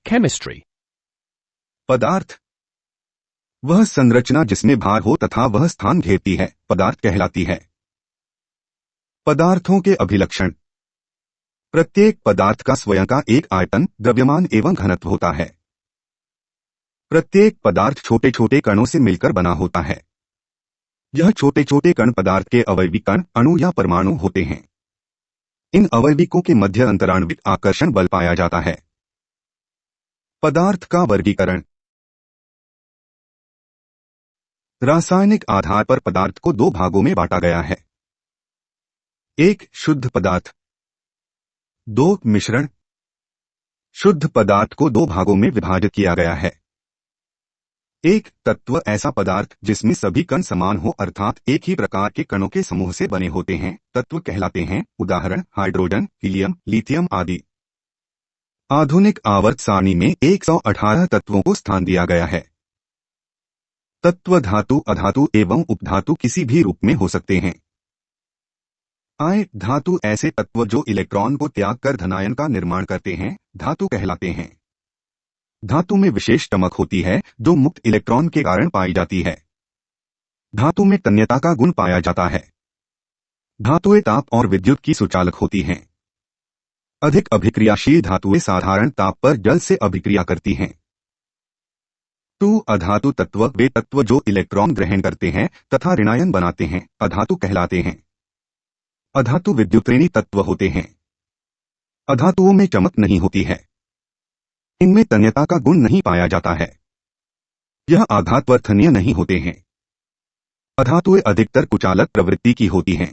Chemistry. पदार्थ वह संरचना जिसमें भार हो तथा वह स्थान घेरती है पदार्थ कहलाती है। पदार्थों के अभिलक्षण। प्रत्येक पदार्थ का स्वयं का एक आयतन, द्रव्यमान एवं घनत्व होता है। प्रत्येक पदार्थ छोटे छोटे कणों से मिलकर बना होता है। यह छोटे छोटे कण पदार्थ के अवयवी कण, अणु या परमाणु होते हैं। इन अवयविकों के मध्य अंतराण्विक आकर्षण बल पाया जाता है। पदार्थ का वर्गीकरण। रासायनिक आधार पर पदार्थ को दो भागों में बांटा गया है। एक शुद्ध पदार्थ, दो मिश्रण। शुद्ध पदार्थ को दो भागों में विभाजित किया गया है। एक तत्व ऐसा पदार्थ जिसमें सभी कण समान हो अर्थात एक ही प्रकार के कणों के समूह से बने होते हैं तत्व कहलाते हैं। उदाहरण हाइड्रोजन, हीलियम, लिथियम आदि। आधुनिक आवर्त सारणी में 118 तत्वों को स्थान दिया गया है। तत्व धातु, अधातु एवं उपधातु किसी भी रूप में हो सकते हैं। धातु ऐसे तत्व जो इलेक्ट्रॉन को त्याग कर धनायन का निर्माण करते हैं धातु कहलाते हैं। धातु में विशेष चमक होती है जो मुक्त इलेक्ट्रॉन के कारण पाई जाती है। धातु में तन्यता का गुण पाया जाता है। धातुएं ताप और विद्युत की सुचालक होती हैं। अधिक अभिक्रियाशील धातुएं साधारण ताप पर जल से अभिक्रिया करती हैं। अधातु तत्व वे तत्व जो इलेक्ट्रॉन ग्रहण करते हैं तथा ऋणायन बनाते हैं अधातु कहलाते हैं। अधातु विद्युतऋणी तत्व होते हैं। अधातुओं में चमक नहीं होती है। इनमें तन्यता का गुण नहीं पाया जाता है। यह आघातवर्धनीय नहीं होते हैं। अधातुएं अधिकतर कुचालक प्रवृत्ति की होती हैं।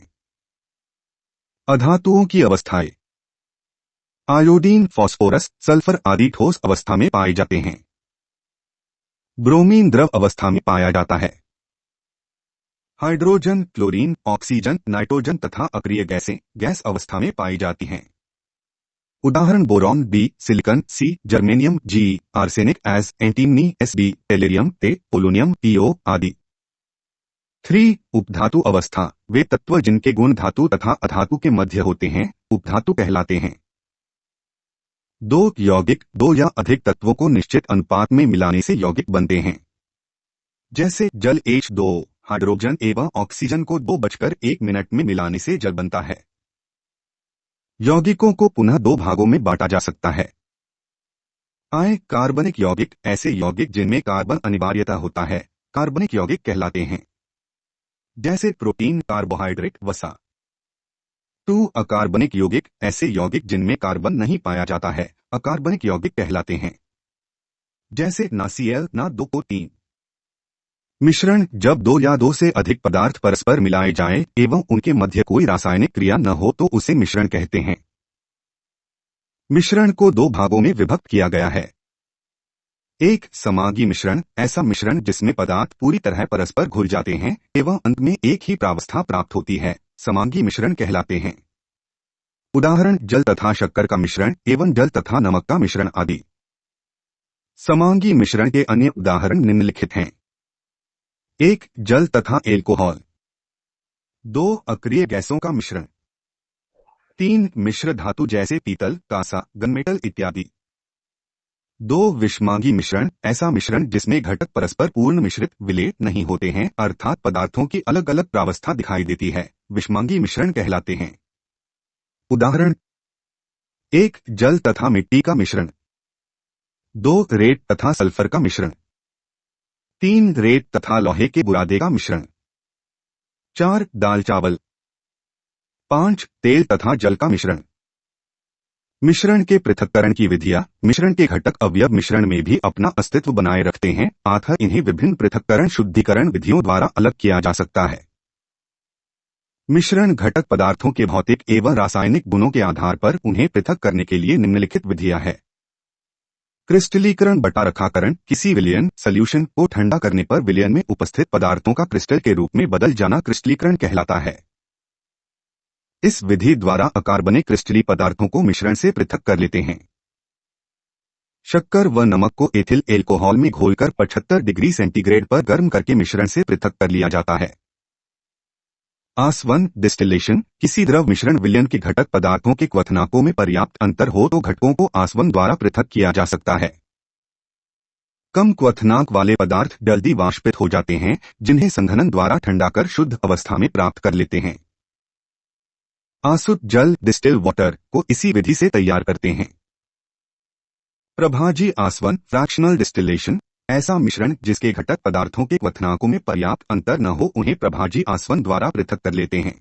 अधातुओं की अवस्थाएं। आयोडीन, फास्फोरस, सल्फर आदि ठोस अवस्था में पाए जाते हैं। ब्रोमीन द्रव अवस्था में पाया जाता है। हाइड्रोजन, क्लोरीन, ऑक्सीजन, नाइट्रोजन तथा अक्रिय गैसें गैस अवस्था में पाई जाती हैं। उदाहरण boron B, silicon Si, germanium Ge, arsenic As, antimony Sb, tellurium Te, polonium PO आदि। 3 उपधातु अवस्था वे तत्व जिनके गुण धातु तथा अधातु के मध्य होते हैं उपधातु कहलाते हैं। 2 यौगिक दो या अधिक तत्वों को निश्चित अनुपात में मिलाने से यौगिक बनते हैं। जैसे जल H2 हाइड्रोजन एवं ऑक्सीजन को 2:1 मिनट में मिलाने से जल बनता है। यौगिकों को पुनः 2 भागों में बांटा जा सकता है। कार्बनिक यौगिक ऐसे यौगिक जिनमें कार्बन अनिवार्यता होता है कार्बनिक यौगिक कहलाते हैं। जैसे प्रोटीन, कार्बोहाइड्रेट, वसा। अकार्बनिक यौगिक ऐसे यौगिक जिनमें कार्बन नहीं पाया जाता है अकार्बनिक यौगिक कहलाते हैं। जैसे NaCl Na2O3। मिश्रण जब 2 या 2 से अधिक पदार्थ परस्पर मिलाए जाएं एवं उनके मध्य कोई रासायनिक क्रिया न हो तो उसे मिश्रण कहते हैं। मिश्रण को 2 भागों में विभक्त किया गया है। एक समांगी मिश्रण ऐसा मिश्रण जिसमें पदार्थ पूरी तरह परस्पर घुल जाते हैं एवं अंत में एक ही प्रावस्था प्राप्त होती है समांगी मिश्रण कहलाते हैं। उदाहरण जल तथा शक्कर का मिश्रण एवं जल तथा नमक का मिश्रण आदि। समांगी मिश्रण के अन्य उदाहरण निम्नलिखित हैं। 1 जल तथा एल्कोहल। 2 अक्रिय गैसों का मिश्रण। 3 मिश्र धातु जैसे पीतल, कांसा, गनमेटल इत्यादि। 2 विषमांगी मिश्रण ऐसा मिश्रण जिसमें घटक परस्पर पूर्ण मिश्रित विलेय नहीं होते हैं अर्थात पदार्थों की अलग अलग प्रावस्था दिखाई देती है विषमांगी मिश्रण कहलाते हैं। उदाहरण 1 जल तथा मिट्टी का मिश्रण। 2 रेत तथा सल्फर का मिश्रण। 3 रेत तथा लोहे के बुरादे का मिश्रण। 4 दाल चावल। 5 तेल तथा जल का मिश्रण। मिश्रण के पृथक्करण की विधियां मिश्रण के घटक अवयव मिश्रण में भी अपना अस्तित्व बनाए रखते हैं अतः इन्हें विभिन्न पृथक्करण शुद्धिकरण विधियों द्वारा अलग किया जा सकता है। मिश्रण घटक पदार्थों के भौतिक एवं रासायनिक गुणों के आधार पर उन्हें पृथक करने के लिए निम्नलिखित विधियां है। क्रिस्टलीकरण बटा रखाकरण किसी विलयन सॉल्यूशन को ठंडा करने पर विलयन में उपस्थित पदार्थों का क्रिस्टल के रूप में बदल जाना क्रिस्टलीकरण कहलाता है। इस विधि द्वारा अकार्बनिक क्रिस्टलीय पदार्थों को मिश्रण से पृथक कर लेते हैं। शक्कर व नमक को एथिल एल्कोहल में घोलकर 75 डिग्री सेंटीग्रेड पर गर्म करके मिश्रण से पृथक कर लिया जाता है। आसवन डिस्टिलेशन किसी द्रव मिश्रण विलयन के घटक पदार्थों के क्वथनांकों में पर्याप्त अंतर हो तो घटकों को आसवन द्वारा पृथक किया जा सकता है। कम क्वथनांक वाले पदार्थ जल्दी वाष्पित हो जाते हैं, जिन्हें संघनन द्वारा ठंडा कर शुद्ध अवस्था में प्राप्त कर लेते हैं। आसुत जल डिस्टिल वाटर को इसी विधि से तैयार करते हैं। प्रभाजी आसवन फ्रैक्शनल डिस्टिलेशन ऐसा मिश्रण जिसके घटक पदार्थों के क्वथनांकों में पर्याप्त अंतर न हो उन्हें प्रभाजी आसवन द्वारा पृथक कर लेते हैं।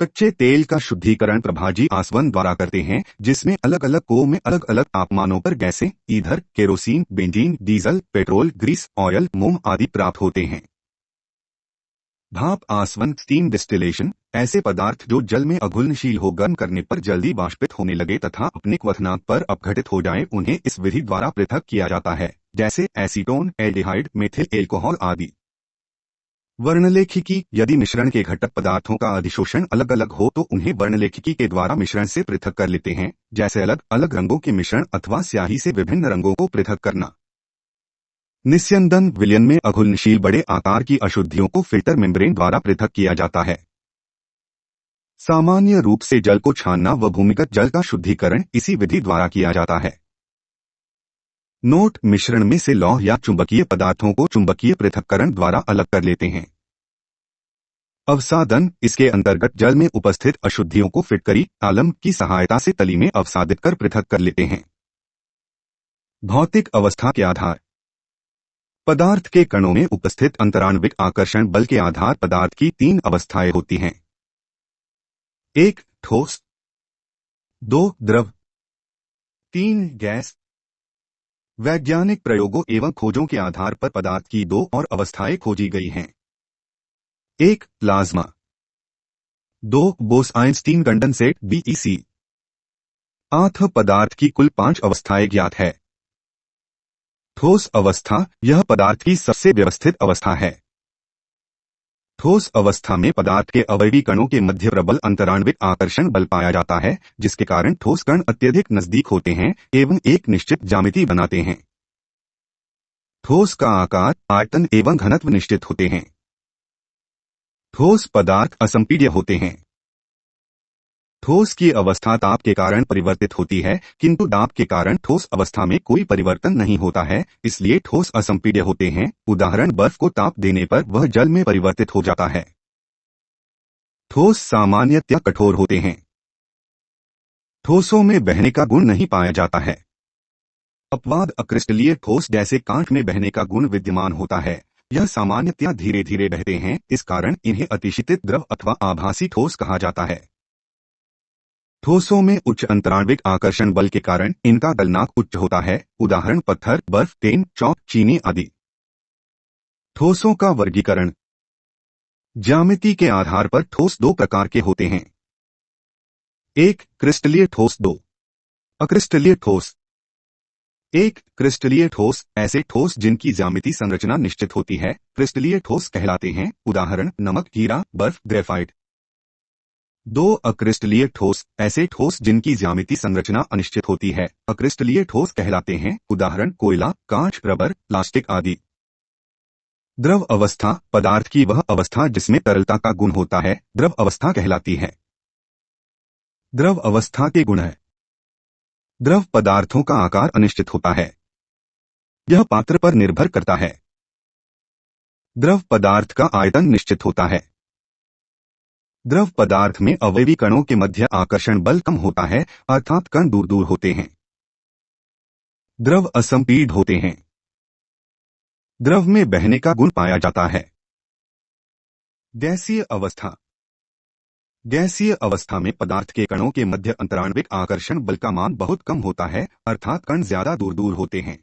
कच्चे तेल का शुद्धिकरण प्रभाजी आसवन द्वारा करते हैं, जिसमें अलग अलग कुओं में अलग अलग तापमानों पर गैसें ईंधन kerosene benzene diesel petrol grease oil मोम आदि प्राप्त होते हैं। भाप आसवन स्टीम डिस्टिलेशन ऐसे पदार्थ जो जल में अघुलनशील हो गर्म करने पर जल्दी वाष्पित होने लगे तथा अपने क्वथनांक पर अपघटित हो जाएं, उन्हें इस विधि द्वारा पृथक किया जाता है, जैसे एसीटोन एल्डिहाइड मेथिल एल्कोहल आदि। वर्णलेखिकी यदि मिश्रण के घटक पदार्थों का अधिशोषण अलग अलग हो तो उन्हें वर्णलेखिकी के द्वारा मिश्रण से पृथक कर लेते हैं, जैसे अलग अलग रंगों के मिश्रण अथवा स्याही से विभिन्न रंगों को पृथक करना। निस्यंदन विलयन में अघुलनशील बड़े आकार की अशुद्धियों को फिल्टर मेम्ब्रेन द्वारा पृथक किया जाता है। सामान्य रूप से जल को छानना व भूमिगत जल का शुद्धिकरण इसी विधि द्वारा किया जाता है। नोट मिश्रण में से लौह या चुंबकीय पदार्थों को चुंबकीय पृथक्करण द्वारा अलग कर लेते हैं। अवसादन इसके अंतर्गत जल में उपस्थित अशुद्धियों को फिटकरी तालम की सहायता से तली में अवसादित कर पृथक कर लेते हैं। भौतिक अवस्था के आधार पदार्थ के कणों में उपस्थित अंतराण्विक आकर्षण बल के आधार पदार्थ की 3 अवस्थाएं होती हैं। 1 ठोस, 2 द्रव, 3 गैस। वैज्ञानिक प्रयोगों एवं खोजों के आधार पर पदार्थ की 2 और अवस्थाएं खोजी गई हैं। 1 प्लाज्मा, 2 बोस-आइंस्टीन कंडेंसेट BEC। आठ पदार्थ की कुल 5 अवस्थाएं ज्ञात है। ठोस अवस्था यह पदार्थ की सबसे व्यवस्थित अवस्था है। ठोस अवस्था में पदार्थ के अवयवी कणों के मध्य प्रबल अंतराण्विक आकर्षण बल पाया जाता है, जिसके कारण ठोस कण अत्यधिक नजदीक होते हैं एवं एक निश्चित ज्यामिति बनाते हैं। ठोस का आकार आयतन एवं घनत्व निश्चित होते हैं। ठोस पदार्थ असंपीड्य होते हैं। ठोस की अवस्था ताप के कारण परिवर्तित होती है, किंतु दाब के कारण ठोस अवस्था में कोई परिवर्तन नहीं होता है, इसलिए ठोस असंपीड्य होते हैं। उदाहरण बर्फ को ताप देने पर वह जल में परिवर्तित हो जाता है। ठोस सामान्यतया कठोर होते हैं। ठोसों में बहने का गुण नहीं पाया जाता है। अपवाद अक्रिस्टलीय ठोस जैसे कांच में बहने का गुण विद्यमान होता है। यह सामान्यतया धीरे धीरे बहते हैं, इस कारण इन्हें अतिशीतित द्रव अथवा आभासी ठोस कहा जाता है। ठोसों में उच्च अंतराण्विक आकर्षण बल के कारण इनका गलनांक उच्च होता है। उदाहरण पत्थर बर्फ तेन चौक चीनी आदि। ठोसों का वर्गीकरण ज्यामिति के आधार पर ठोस 2 प्रकार के होते हैं। 1 क्रिस्टलीय ठोस, 2 अक्रिस्टलीय ठोस। 1 क्रिस्टलीय ठोस ऐसे ठोस जिनकी ज्यामिति संरचना निश्चित होती है, क्रिस्टलीय ठोस कहलाते हैं। उदाहरण नमक हीरा बर्फ ग्रेफाइट। 2 अक्रिस्टलीय ठोस ऐसे ठोस जिनकी ज्यामिति संरचना अनिश्चित होती है, अक्रिस्टलीय ठोस कहलाते हैं। उदाहरण कोयला कांच रबर प्लास्टिक आदि। द्रव अवस्था पदार्थ की वह अवस्था जिसमें तरलता का गुण होता है, द्रव अवस्था कहलाती है। द्रव अवस्था के गुण है। द्रव पदार्थों का आकार अनिश्चित होता है। यह पात्र पर निर्भर करता है। द्रव पदार्थ का आयतन निश्चित होता है। द्रव पदार्थ में अवयवी कणों के मध्य आकर्षण बल कम होता है, अर्थात कण दूर दूर होते हैं। द्रव असंपीड होते हैं। द्रव में बहने का गुण पाया जाता है। गैसीय अवस्था गैसीय अवस्था में पदार्थ के कणों के मध्य अंतराण्विक आकर्षण बल का मान बहुत कम होता है, अर्थात कण ज्यादा दूर दूर होते हैं।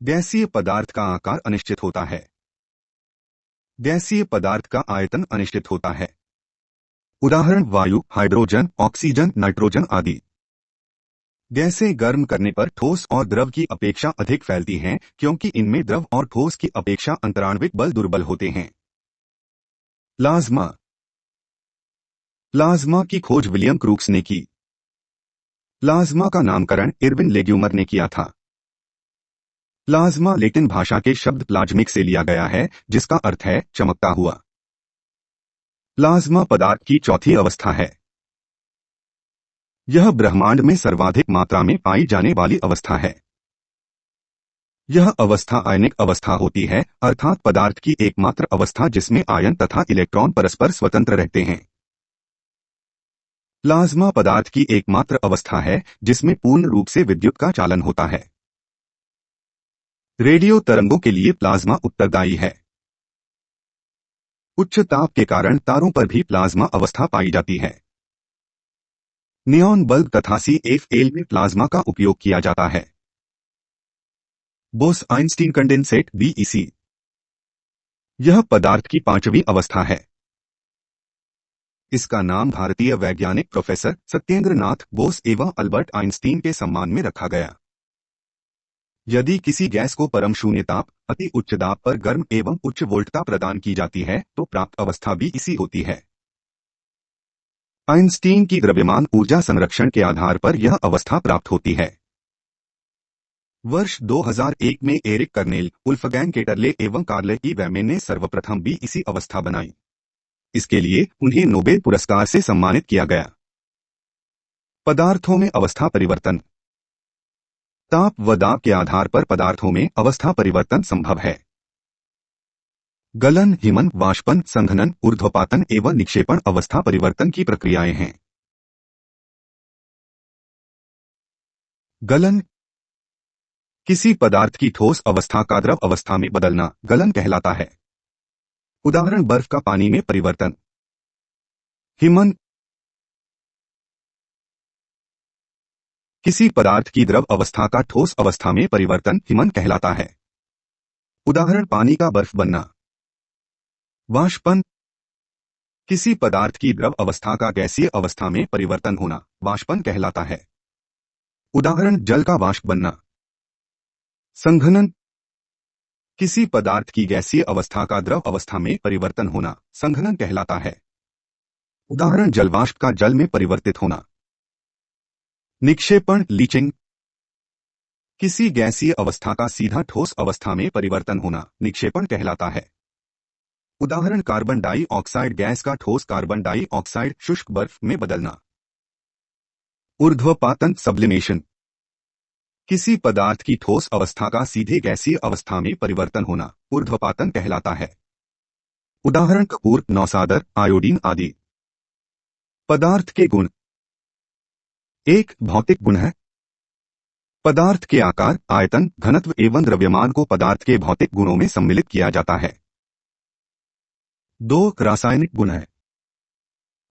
गैसीय पदार्थ का आकार अनिश्चित होता है। गैसीय पदार्थ का आयतन अनिश्चित होता है। उदाहरण वायु हाइड्रोजन ऑक्सीजन नाइट्रोजन आदि। गैसें गर्म करने पर ठोस और द्रव की अपेक्षा अधिक फैलती हैं, क्योंकि इनमें द्रव और ठोस की अपेक्षा अंतराण्विक बल दुर्बल होते हैं। प्लाज्मा प्लाज्मा की खोज विलियम क्रूक्स ने की। प्लाज्मा का नामकरण इरविन लेग्यूमर ने किया था। प्लाज्मा लैटिन भाषा के शब्द प्लाज्मिक से लिया गया है, जिसका अर्थ है चमकता हुआ। प्लाज्मा पदार्थ की चौथी अवस्था है। यह ब्रह्मांड में सर्वाधिक मात्रा में पाई जाने वाली अवस्था है। यह अवस्था आयनिक अवस्था होती है, अर्थात पदार्थ की एकमात्र अवस्था जिसमें आयन तथा इलेक्ट्रॉन परस्पर स्वतंत्र रहते हैं। प्लाज्मा पदार्थ की एकमात्र अवस्था है जिसमें पूर्ण रूप से विद्युत का चालन होता है। रेडियो तरंगों के लिए प्लाज्मा उत्तरदायी है। उच्च ताप के कारण तारों पर भी प्लाज्मा अवस्था पाई जाती है। नियॉन बल्ब तथा CFL में प्लाज्मा का उपयोग किया जाता है। Bose-Einstein condensate BEC। यह पदार्थ की पांचवी अवस्था है। इसका नाम भारतीय वैज्ञानिक प्रोफेसर सत्येंद्र नाथ बोस एवं अल्बर्ट आइंस्टीन के सम्मान में रखा गया। यदि किसी गैस को परम शून्य ताप, अति उच्च दाब पर गर्म एवं उच्च वोल्टता प्रदान की जाती है तो प्राप्त अवस्था भी इसी होती है। आइंस्टीन की द्रव्यमान ऊर्जा संरक्षण के आधार पर यह अवस्था प्राप्त होती है। वर्ष 2001 में एरिक कर्नेल, वुल्फगैंग केटरले एवं कार्ल ई वैमेन ने सर्वप्रथम भी इसी अवस्था बनाई। इसके लिए उन्हें नोबेल पुरस्कार से सम्मानित किया गया। पदार्थों में अवस्था परिवर्तन। ताप व दाब के आधार पर पदार्थों में अवस्था परिवर्तन संभव है। गलन, हिमन, वाष्पन, संघनन, ऊर्ध्वपातन एवं निक्षेपण अवस्था परिवर्तन की प्रक्रियाएं हैं। गलन, किसी पदार्थ की ठोस अवस्था का द्रव अवस्था में बदलना गलन कहलाता है। उदाहरण बर्फ का पानी में परिवर्तन। हिमन, किसी पदार्थ की द्रव अवस्था का ठोस अवस्था में परिवर्तन हिमन कहलाता है। उदाहरण पानी का बर्फ बनना। वाष्पन, किसी पदार्थ की द्रव अवस्था का गैसीय अवस्था में परिवर्तन होना वाष्पन कहलाता है। उदाहरण जल का वाष्प बनना। संघनन, किसी पदार्थ की गैसीय अवस्था का द्रव अवस्था में परिवर्तन होना संघनन कहलाता है। उदाहरण जलवाष्प का जल में परिवर्तित होना। निक्षेपण, लीचिंग, किसी गैसीय अवस्था का सीधा ठोस अवस्था में परिवर्तन होना निक्षेपण कहलाता है। उदाहरण कार्बन डाइऑक्साइड गैस का ठोस कार्बन डाइऑक्साइड शुष्क बर्फ में बदलना। ऊर्ध्वपातन, सब्लिमेशन, किसी पदार्थ की ठोस अवस्था का सीधे गैसीय अवस्था में परिवर्तन होना ऊर्ध्वपातन कहलाता है। उदाहरण कपूर, नौसादर, आयोडीन आदि। पदार्थ के गुण। एक भौतिक गुण है। पदार्थ के आकार, आयतन, घनत्व एवं द्रव्यमान को पदार्थ के भौतिक गुणों में सम्मिलित किया जाता है। दो रासायनिक गुण है।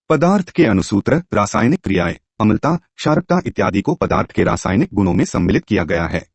पदार्थ के अनुसूत्र, रासायनिक क्रियाएं, अम्लता, क्षारकता इत्यादि को पदार्थ के रासायनिक गुणों में सम्मिलित किया गया है।